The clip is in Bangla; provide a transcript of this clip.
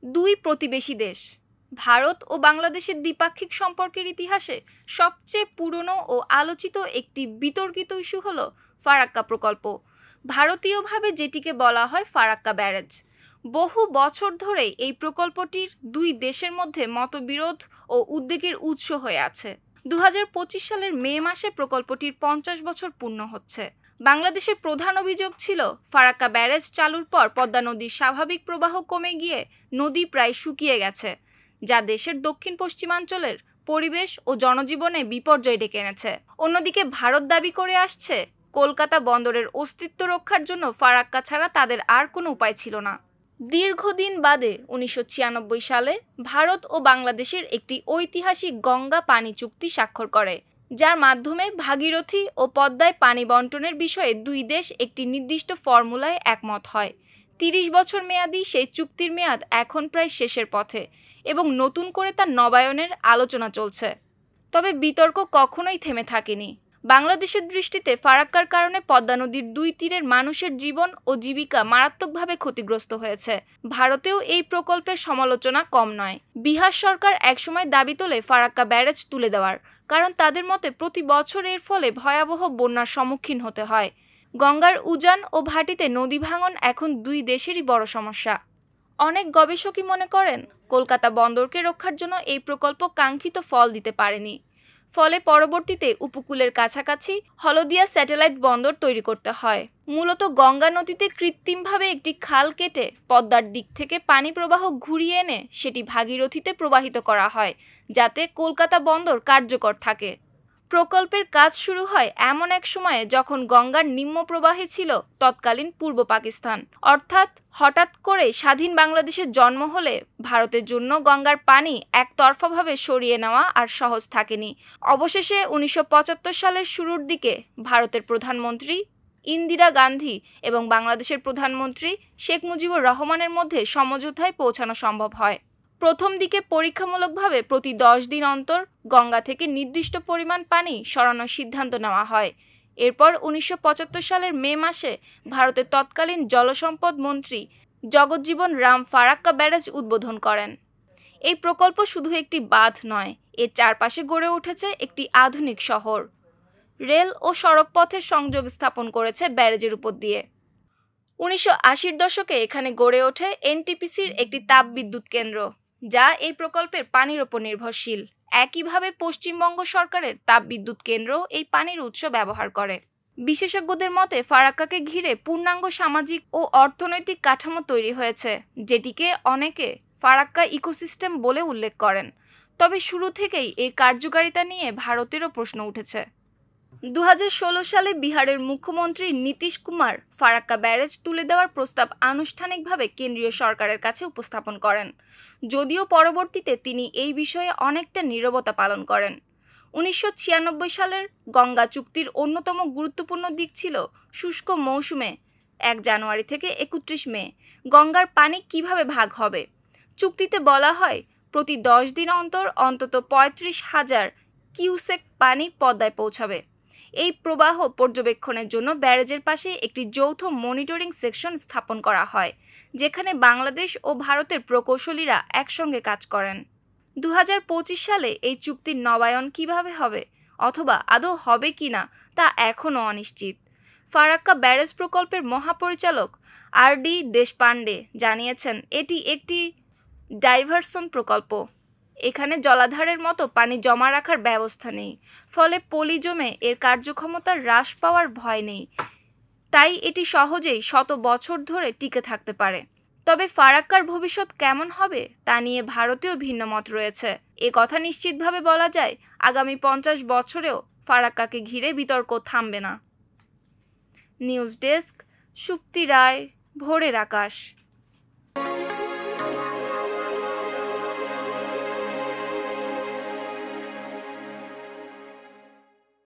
দুই প্রতিবেশী দেশ ভারত ও বাংলাদেশের দ্বিপাক্ষিক সম্পর্কের ইতিহাসে সবচেয়ে পুরনো ও আলোচিত একটি বিতর্কিত ইস্যু হলো ফারাক্কা প্রকল্প, ভারতীয়ভাবে যেটিকে বলা হয় ফারাক্কা ব্যারেজ। বহু বছর ধরে এই প্রকল্পটির দুই দেশের মধ্যে মতবিরোধ ও উদ্বেগের উৎস হয়ে আছে। 2025 সালের মে মাসে প্রকল্পটির 50 বছর পূর্ণ হচ্ছে। বাংলাদেশের প্রধান অভিযোগ ছিল ফারাক্কা ব্যারেজ চালুর পর পদ্মা নদীর স্বাভাবিক প্রবাহ কমে গিয়ে নদী প্রায় শুকিয়ে গেছে, যা দেশের দক্ষিণ পশ্চিমাঞ্চলের পরিবেশ ও জনজীবনে বিপর্যয় ডেকে এনেছে। অন্যদিকে ভারত দাবি করে আসছে কলকাতা বন্দরের অস্তিত্ব রক্ষার জন্য ফারাক্কা ছাড়া তাদের আর কোনো উপায় ছিল না। দীর্ঘদিন বাদে 1996 সালে ভারত ও বাংলাদেশের একটি ঐতিহাসিক গঙ্গা পানি চুক্তি স্বাক্ষর করে, যার মাধ্যমে ভাগীরথী ও পদ্মায় পানি বণ্টনের বিষয়ে দুই দেশ একটি নির্দিষ্ট ফর্মুলায় একমত হয়। 30 বছর মেয়াদী সেই চুক্তির মেয়াদ এখন প্রায় শেষের পথে এবং নতুন করে তার নবায়নের আলোচনা চলছে। তবে বিতর্ক কখনোই থেমে থাকেনি। বাংলাদেশের দৃষ্টিতে ফারাক্কার কারণে পদ্মা নদীর দুই তীরের মানুষের জীবন ও জীবিকা মারাত্মকভাবে ক্ষতিগ্রস্ত হয়েছে। ভারতেও এই প্রকল্পের সমালোচনা কম নয়। বিহার সরকার একসময় দাবি তোলে ফারাক্কা ব্যারেজ তুলে দেওয়ার, কারণ তাদের মতে প্রতি বছর এর ফলে ভয়াবহ বন্যার সম্মুখীন হতে হয়। গঙ্গার উজান ও ভাটিতে নদী ভাঙন এখন দুই দেশেরই বড় সমস্যা। অনেক গবেষকই মনে করেন কলকাতা বন্দরকে রক্ষার জন্য এই প্রকল্প কাঙ্ক্ষিত ফল দিতে পারেনি। ফলে পরবর্তীতে উপকূলের কাছাকাছি হলদিয়া স্যাটেলাইট বন্দর তৈরি করতে হয়। মূলত গঙ্গা নদীতে কৃত্রিমভাবে একটি খাল কেটে পদ্মার দিক থেকে পানি প্রবাহ ঘুরিয়ে এনে সেটি ভাগীরথীতে প্রবাহিত করা হয়, যাতে কলকাতা বন্দর কার্যকর থাকে। প্রকল্পের কাজ শুরু হয় এমন এক সময়ে যখন গঙ্গার নিম্ন প্রবাহে ছিল তৎকালীন পূর্ব পাকিস্তান। অর্থাৎ হঠাৎ করে স্বাধীন বাংলাদেশের জন্ম হলে ভারতের জন্য গঙ্গার পানি একতরফাভাবে সরিয়ে নেওয়া আর সহজ থাকেনি। অবশেষে 1975 সালের শুরুর দিকে ভারতের প্রধানমন্ত্রী ইন্দিরা গান্ধী এবং বাংলাদেশের প্রধানমন্ত্রী শেখ মুজিবুর রহমানের মধ্যে সমঝোতায় পৌঁছানো সম্ভব হয়। প্রথম দিকে পরীক্ষামূলকভাবে প্রতি 10 দিন অন্তর গঙ্গা থেকে নির্দিষ্ট পরিমাণ পানি সরানোর সিদ্ধান্ত নেওয়া হয়। এরপর 1975 সালের মে মাসে ভারতের তৎকালীন জলসম্পদ মন্ত্রী জগজ্জীবন রাম ফারাক্কা ব্যারেজ উদ্বোধন করেন। এই প্রকল্প শুধু একটি বাঁধ নয়, এর চারপাশে গড়ে উঠেছে একটি আধুনিক শহর। রেল ও সড়ক পথের সংযোগ স্থাপন করেছে ব্যারেজের উপর দিয়ে। 1980-র দশকে এখানে গড়ে ওঠে এনটিপিসির একটি তাপবিদ্যুৎ কেন্দ্র, যা এই প্রকল্পের পানির ওপর নির্ভরশীল। একইভাবে পশ্চিমবঙ্গ সরকারের তাপবিদ্যুৎ কেন্দ্র এই পানির উৎস ব্যবহার করে। বিশেষজ্ঞদের মতে ফারাক্কাকে ঘিরে পূর্ণাঙ্গ সামাজিক ও অর্থনৈতিক কাঠামো তৈরি হয়েছে, যেটিকে অনেকে ফারাক্কা ইকোসিস্টেম বলে উল্লেখ করেন। তবে শুরু থেকেই এই কার্যকারিতা নিয়ে ভারতেরও প্রশ্ন উঠেছে। 2016 সালে বিহারের মুখ্যমন্ত্রী নীতীশ কুমার ফারাক্কা ব্যারেজ তুলে দেওয়ার প্রস্তাব আনুষ্ঠানিকভাবে কেন্দ্রীয় সরকারের কাছে উপস্থাপন করেন, যদিও পরবর্তীতে তিনি এই বিষয়ে অনেকটা নীরবতা পালন করেন। 1996 সালের গঙ্গা চুক্তির অন্যতম গুরুত্বপূর্ণ দিক ছিল শুষ্ক মৌসুমে 1 জানুয়ারি থেকে 31 মে গঙ্গার পানি কিভাবে ভাগ হবে। চুক্তিতে বলা হয় প্রতি 10 দিন অন্তর অন্তত 35,000 কিউসেক পানি পদ্মায় পৌঁছাবে। এই প্রবাহ পর্যবেক্ষণের জন্য ব্যারেজের পাশে একটি যৌথ মনিটরিং সেকশন স্থাপন করা হয়, যেখানে বাংলাদেশ ও ভারতের প্রকৌশলীরা একসঙ্গে কাজ করেন। 2025 সালে এই চুক্তির নবায়ন কিভাবে হবে অথবা আদৌ হবে কিনা তা এখনও অনিশ্চিত। ফারাক্কা ব্যারেজ প্রকল্পের মহাপরিচালক আর.ডি. দেশপান্ডে জানিয়েছেন, এটি একটি ডাইভারশন প্রকল্প। এখানে জলাধারের মতো পানি জমা রাখার ব্যবস্থা নেই, ফলে পলি জমে এর কার্যক্ষমতা হ্রাস পাওয়ার ভয় নেই। তাই এটি সহজেই শত বছর ধরে টিকে থাকতে পারে। তবে ফারাক্কার ভবিষ্যৎ কেমন হবে তা নিয়ে ভারতেও ভিন্ন মত রয়েছে। এ কথা নিশ্চিতভাবে বলা যায়, আগামী 50 বছরেও ফারাক্কাকে ঘিরে বিতর্ক থামবে না। নিউজ ডেস্ক, সুপ্তি রায়, ভোরের আকাশ।